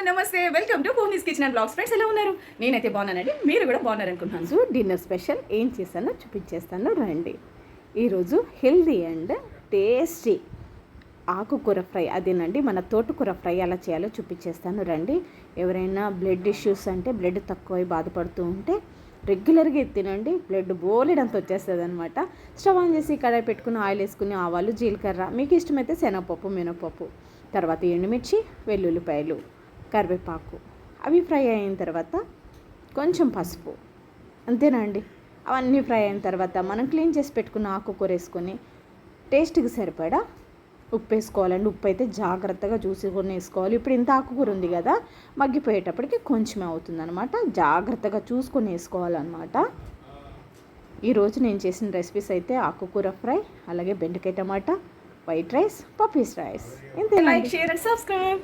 నమస్తే, welcome to Bhumi's kitchen and blogs. Friends ఎలా ఉన్నారు? నేనైతే బాగున్నానండి, మీరు కూడా బాగున్నారు అనుకుంటున్నాను. సో డిన్నర్ స్పెషల్ ఏం చేస్తానో చూపించేస్తాను రండి. ఈరోజు హెల్దీ అండ్ టేస్టీ ఆకుకూర ఫ్రై, అదేనండి మన తోటకూర ఫ్రై ఎలా చేయాలో చూపించేస్తాను రండి. ఎవరైనా బ్లడ్ ఇష్యూస్ అంటే బ్లడ్ తక్కువై బాధపడుతూ ఉంటే రెగ్యులర్గా తినండి, బ్లడ్ బోలెడంత వచ్చేస్తుంది అనమాట. స్టవ్ ఆన్ చేసి కడాయి పెట్టుకుని ఆయిల్ వేసుకుని ఆవాలు, జీలకర్ర, మీకు ఇష్టమైతే శనగపప్పు, మినపప్పు, తర్వాత ఎండుమిర్చి, వెల్లుల్లిపాయలు, కరివేపాకు అవి ఫ్రై అయిన తర్వాత కొంచెం పసుపు, అంతేనండి. అవన్నీ ఫ్రై అయిన తర్వాత మనం క్లీన్ చేసి పెట్టుకున్న ఆకుకూర వేసుకొని టేస్ట్కి సరిపడా ఉప్పు వేసుకోవాలండి. ఉప్పు అయితే జాగ్రత్తగా చూసుకొని వేసుకోవాలి. ఇప్పుడు ఇంత ఆకుకూర ఉంది కదా, మగ్గిపోయేటప్పటికి కొంచెమే అవుతుంది అనమాట. జాగ్రత్తగా చూసుకొని వేసుకోవాలన్నమాట. ఈరోజు నేను చేసిన రెసిపీస్ అయితే ఆకుకూర ఫ్రై, అలాగే బెండకాయ టమాటా, వైట్ రైస్, పప్పీస్ రైస్. ఇంతే. Like, share and subscribe.